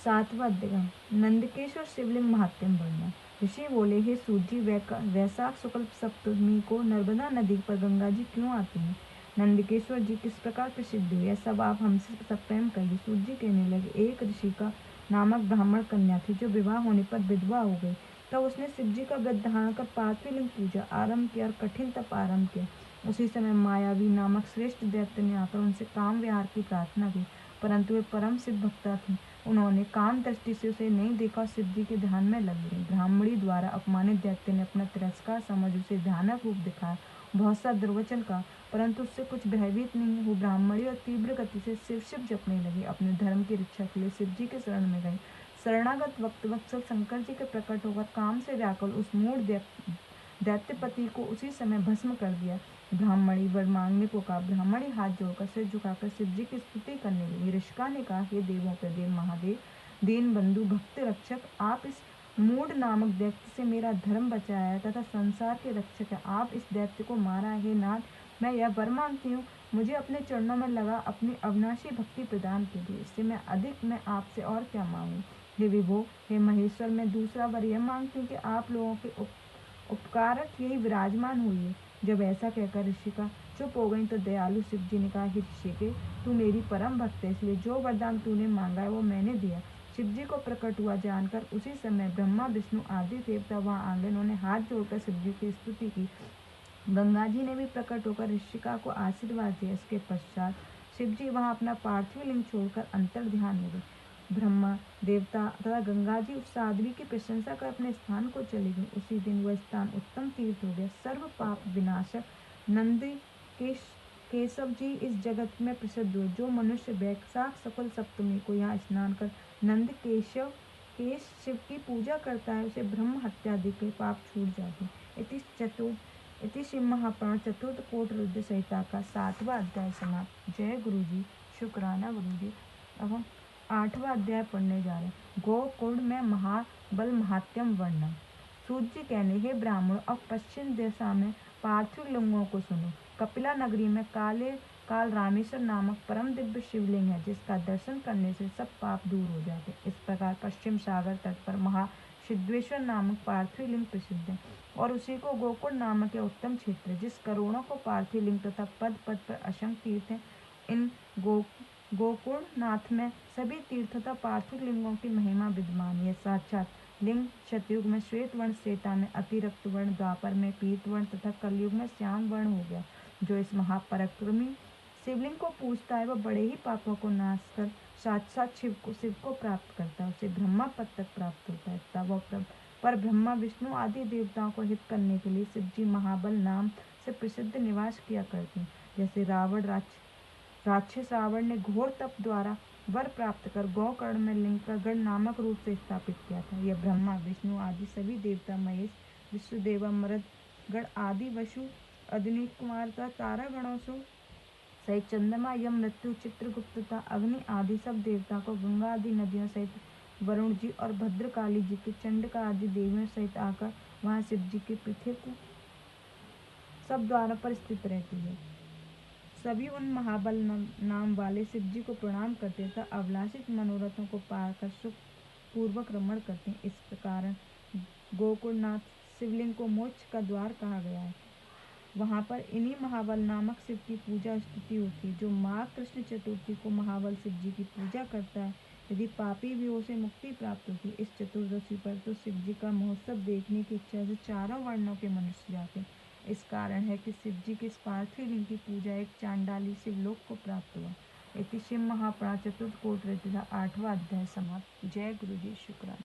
सातवां अध्याय नंदकेश्वर शिवलिंग महात्म्य वर्णन। ऋषि बोले, हे सूत जी, वैशाख शुक्ल सप्तमी को नर्मदा नदी पर गंगा जी क्यों आती हैं? नंदकेश्वर जी किस प्रकार प्रसिद्ध हुए, यह सब आप हमसे स्वयं कहिए। सूत जी कहने लगे, एक ऋषि का नामक ब्राह्मण कन्या थी जो विवाह होने पर विधवा हो गई। तब उसने शिव जी का व्रत धारण कर पार्थिव लिंग पूजा आरंभ किया और कठिन तप आरंभ किया। उसी समय मायावी नामक श्रेष्ठ दैत्य ने आकर उनसे काम विहार की प्रार्थना की, परंतु वे परम सिद्ध भक्ता थी। उन्होंने काम दृष्टि से उसे नहीं देखा और शिव जी के ध्यान में लग गई। ब्राह्मणी द्वारा अपमानित दैत्य ने अपना तिरस्कार समझ उसे भयानक रूप दिखाया, बहुत सा दुर्वचन कहा, परंतु उससे कुछ भयभीत नहीं। वो ब्राह्मणी और तीव्र गति से शिव शिव जपने लगी। अपने धर्म की रक्षा के लिए शिव जी के शरण में गई। शरणागत वत्सल शंकर जी के प्रकट होकर काम से व्याकुल उस मूढ़ दैत्यपति को उसी समय भस्म कर दिया। ब्राह्मणी वर मांगने को कहा। ब्राह्मणी हाथ जोड़कर सिर झुकाकर शिव जी की स्तुति करने लगी। ऋषिका ने कहा, हे देवों के देव महादेव, दीन बंधु, भक्त रक्षक, आप इस मूढ़ नामक दैत्य से मेरा धर्म बचाया है तथा संसार के रक्षक है। आप इस दैत्य को मारा है। हे नाथ, मैं यह वर मांगती हूँ, मुझे अपने चरणों में लगा अपनी अविनाशी भक्ति प्रदान कीजिए। इससे मैं अधिक मैं आपसे और क्या मांगूं? हे विभो, हे महेश्वर, मैं दूसरा वर यह मांगती हूँ कि आप लोगों के उपकारक यही विराजमान हुई। जब ऐसा कहकर ऋषिका चुप हो गई तो दयालु शिव जी ने कहा, हे ऋषिके, तू मेरी परम भक्त है, इसलिए जो वरदान तूने मांगा है वो मैंने दिया। शिव जी को प्रकट हुआ जानकर उसी समय ब्रह्मा विष्णु आदि देवता वहां आ गए। उन्होंने हाथ जोड़कर शिव जी की स्तुति की। गंगा जी ने भी प्रकट होकर ऋषिका को आशीर्वाद दिया। इसके पश्चात शिव जी वहां अपना पार्थिव लिंग छोड़कर अंतर ध्यान हो गए। ब्रह्मा देवता तथा गंगा जी उस साध्वी की प्रशंसा कर अपने स्थान को चली गई। उसी दिन वह स्थान उत्तम तीर्थ हो गया। सर्व पाप विनाशक नंदी केशव जी इस जगत में प्रसिद्ध हुए। जो मनुष्य वैशाख शुक्ल सप्तमी को यहाँ स्नान कर नंद केशव शिव की पूजा करता है, उसे ब्रह्म हत्या आदि के पाप छूट जाते हैं। इति शिव महापुराण चतुर्थ कोट रुद्र संहिता का 7वां अध्याय समाप्त। जय गुरु जी, शुक्राना गुरु जी। अब हम 8वां अध्याय पढ़ने जा रहे हैं। गोकुंड में महाबल महात्म्य वर्णन। सूत जी कहने, हे ब्राह्मण, अब पश्चिम दिशा में पार्थिव लिंगों को सुनो। कपिला नगरी में काल रामेश्वर नामक परम दिव्य शिवलिंग है, जिसका दर्शन करने से सब पाप दूर हो जाते। इस प्रकार पश्चिम सागर तट पर महासिद्धेश्वर नामक पार्थिव लिंग प्रसिद्ध है और उसी को गोकुंड नामक यह उत्तम क्षेत्र है, जिस करोड़ों को पार्थिव लिंग तथा पद पद पर असंख्य तीर्थ है। इन गोकुंड नाथ में सभी तीर्थ तथा पार्थिव लिंगों की महिमा विद्यमान है। साक्षात लिंग सतयुग में श्वेत वर्ण, त्रेता में अतिरक्त वर्ण, द्वापर में पीत वर्ण तथा कलयुग में श्याम वर्ण हो गया। जो इस महापराक्रमी शिवलिंग को पूजता है वह बड़े ही पापों को नाश कर साक्षात शिव को प्राप्त करता है। उसे ब्रह्मा पद तक प्राप्त होता है। तब वह पर ब्रह्मा विष्णु आदि देवताओं को हित करने के लिए शिव जी महाबल नाम से प्रसिद्ध निवास किया करते हैं। जैसे राक्षस रावण ने घोर तप द्वारा वर प्राप्त कर गोकर्ण में लिंग का गढ़ नामक रूप से स्थापित किया था। यह ब्रह्मा विष्णु आदि सभी देवता महेश, विश्वदेवा, मरद गण आदि, वसु, अग्नि कुमार तथा तारा गणों से सहित चंद्रमा, यम, मृत्यु, चित्रगुप्त तथा अग्नि आदि सब देवता को गंगा आदि नदियों सहित वरुण जी और भद्रकाली जी के चंडका आदि देवियों सहित आकर वहां शिव जी की पृथ्वी सब द्वारों पर स्थित रहती है। सभी उन महाबल नाम वाले शिव जी को प्रणाम करते तथा अभिलाषित मनोरथों को पार कर सुख पूर्वक रमण करते हैं। इस प्रकार गोकुलनाथ शिवलिंग को मोक्ष का द्वार कहा गया है। वहाँ पर इन्हीं महाबल नामक शिव की पूजा स्तुति होती है। जो माघ कृष्ण चतुर्थी को महाबल शिव जी की पूजा करता है, यदि पापी भी उसे मुक्ति प्राप्त होती है। इस चतुर्दशी पर तो शिव जी का महोत्सव देखने की इच्छा से चारों वर्णों के मनुष्य जाते हैं। इस कारण है कि शिव जी के इस पार्थिव लिंग की पूजा एक चांडाली शिवलोक को प्राप्त हुआ। इति शिव महापुराण चतुर्थ कोट 8वां अध्याय समाप्त। जय गुरु जी, शुक्राना।